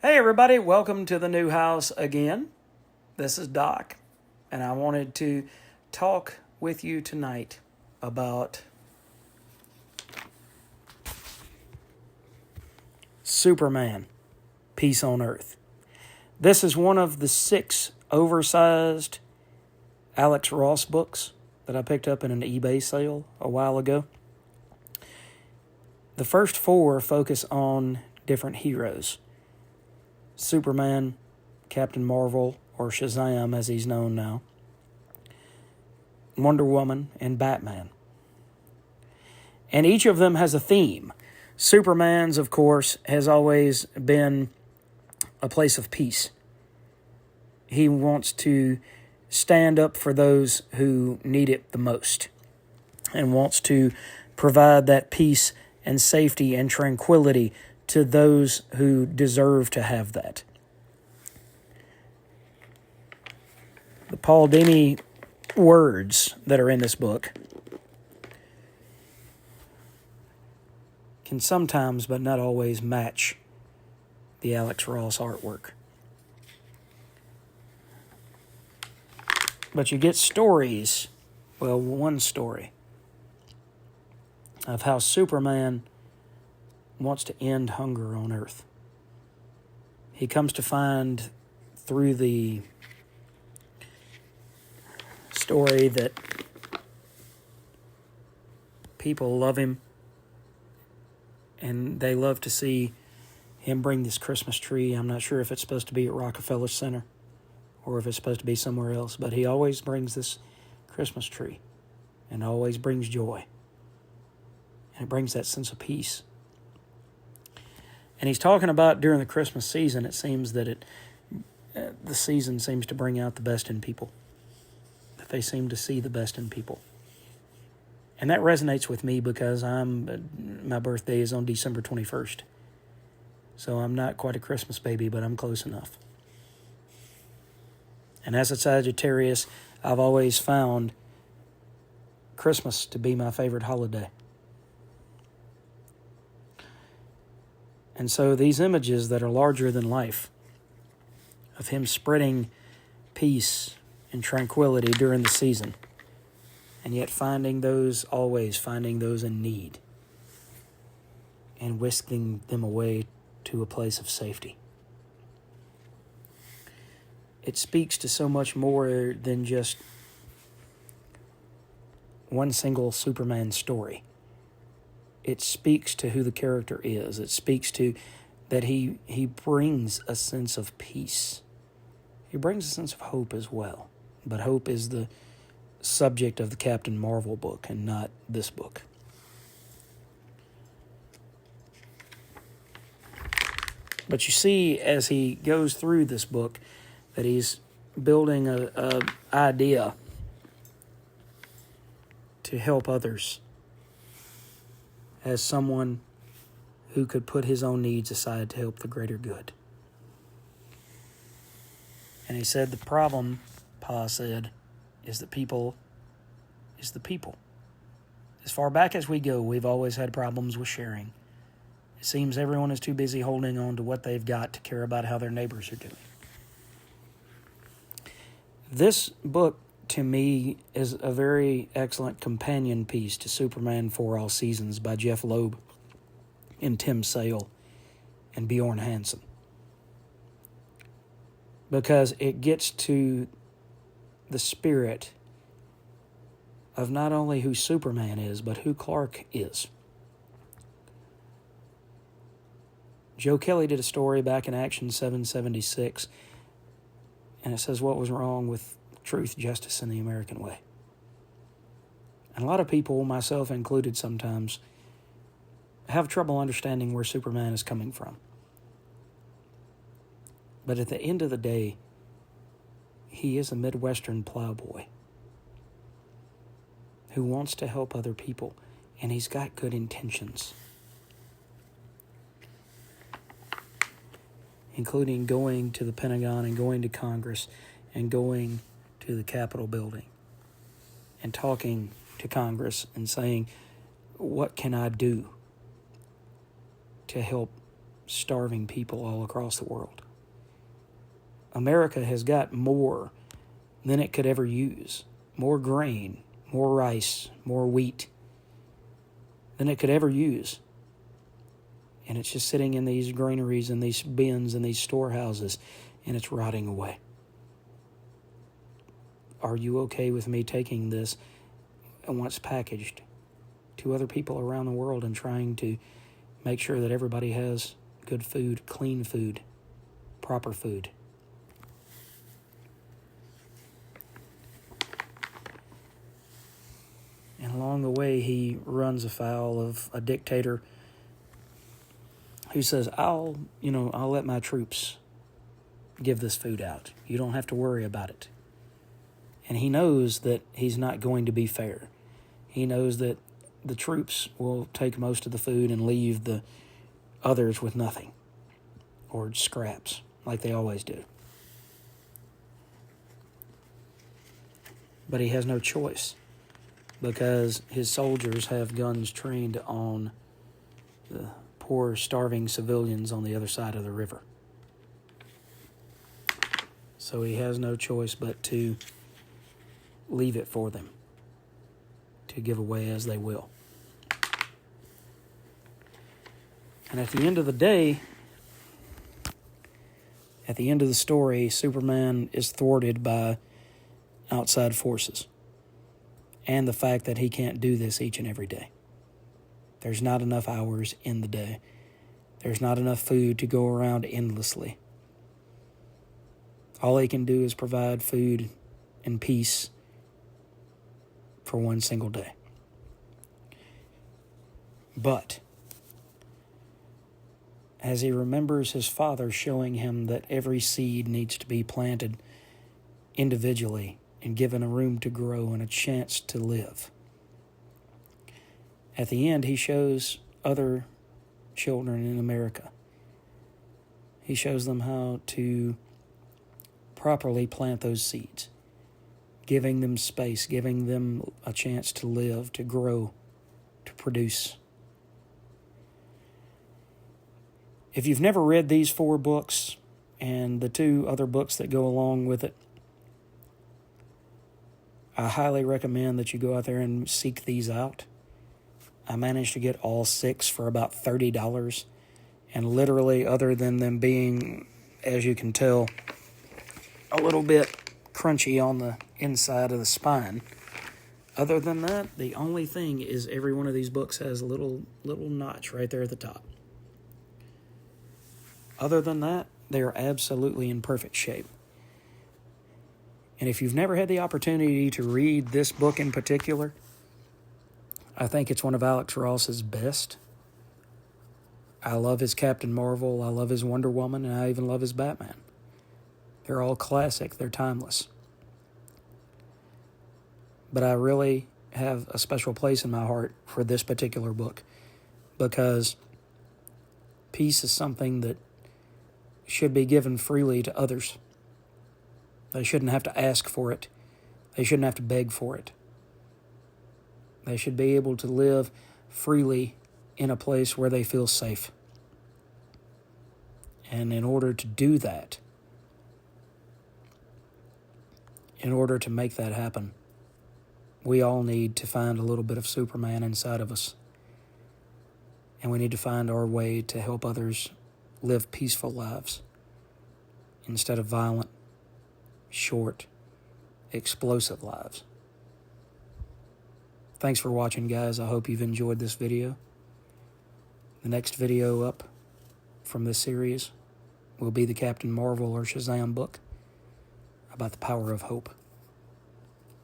Hey everybody, welcome to the new house again. This is Doc, and I wanted to talk with you tonight about Superman, Peace on Earth. This is one of the 6 oversized Alex Ross books that I picked up in an eBay sale a while ago. The first 4 focus on different heroes. Superman, Captain Marvel, or Shazam as he's known now, Wonder Woman, and Batman. And each of them has a theme. Superman's, of course, has always been a place of peace. He wants to stand up for those who need it the most and wants to provide that peace and safety and tranquility to those who deserve to have that. The Paul Dino words that are in this book can sometimes, but not always, match the Alex Ross artwork. But you get stories, well, one story of how Superman wants to end hunger on Earth. He comes to find through the story that people love him and they love to see him bring this Christmas tree. I'm not sure if it's supposed to be at Rockefeller Center or if it's supposed to be somewhere else, but he always brings this Christmas tree and always brings joy. And it brings that sense of peace. And he's talking about during the Christmas season, it seems that the season seems to bring out the best in people. That they seem to see the best in people. And that resonates with me because my birthday is on December 21st. So I'm not quite a Christmas baby, but I'm close enough. And as a Sagittarius, I've always found Christmas to be my favorite holiday. And so these images that are larger than life of him spreading peace and tranquility during the season, and yet always finding those in need and whisking them away to a place of safety. It speaks to so much more than just one single Superman story. It speaks to who the character is. It speaks to that he brings a sense of peace. He brings a sense of hope as well. But hope is the subject of the Captain Marvel book and not this book. But you see, as he goes through this book, that he's building a idea to help others as someone who could put his own needs aside to help the greater good. And he said the problem, Pa said, is the people. As far back as we go, we've always had problems with sharing. It seems everyone is too busy holding on to what they've got to care about how their neighbors are doing. This book, to me, is a very excellent companion piece to Superman for All Seasons by Jeff Loeb and Tim Sale and Bjorn Hansen. Because it gets to the spirit of not only who Superman is, but who Clark is. Joe Kelly did a story back in Action 776, and it says what was wrong with truth, justice, and the American way. And a lot of people, myself included sometimes, have trouble understanding where Superman is coming from. But at the end of the day, he is a Midwestern plowboy who wants to help other people, and he's got good intentions, including going to the Pentagon and going to Congress and going to the Capitol building and talking to Congress and saying, what can I do to help starving people all across the world. America has got more than it could ever use. More grain, more rice, more wheat than it could ever use. And it's just sitting in these granaries and these bins and these storehouses, and it's rotting away. Are you okay with me taking this and once packaged to other people around the world and trying to make sure that everybody has good food, clean food, proper food? And along the way, he runs afoul of a dictator who says, I'll let my troops give this food out. You don't have to worry about it. And he knows that he's not going to be fair. He knows that the troops will take most of the food and leave the others with nothing, or scraps, like they always do. But he has no choice, because his soldiers have guns trained on the poor, starving civilians on the other side of the river. So he has no choice but to leave it for them to give away as they will. And at the end of the day, at the end of the story, Superman is thwarted by outside forces and the fact that he can't do this each and every day. There's not enough hours in the day. There's not enough food to go around endlessly. All he can do is provide food and peace for one single day. But as he remembers his father showing him that every seed needs to be planted individually and given a room to grow and a chance to live, at the end, he shows other children in America. He shows them how to properly plant those seeds, giving them space, giving them a chance to live, to grow, to produce. If you've never read these 4 books and the 2 other books that go along with it, I highly recommend that you go out there and seek these out. I managed to get all 6 for about $30, and literally, other than them being, as you can tell, a little bit crunchy on the inside of the spine, other than that, the only thing is every one of these books has a little notch right there at the top. Other than that, they are absolutely in perfect shape. And if you've never had the opportunity to read this book in particular, I think it's one of Alex Ross's best. I love his Captain Marvel, I love his Wonder Woman, and I even love his Batman. They're all classic, they're timeless. But I really have a special place in my heart for this particular book, because peace is something that should be given freely to others. They shouldn't have to ask for it. They shouldn't have to beg for it. They should be able to live freely in a place where they feel safe. And in order to do that, in order to make that happen, we all need to find a little bit of Superman inside of us. And we need to find our way to help others live peaceful lives instead of violent, short, explosive lives. Thanks for watching, guys. I hope you've enjoyed this video. The next video up from this series will be the Captain Marvel or Shazam book about the power of hope.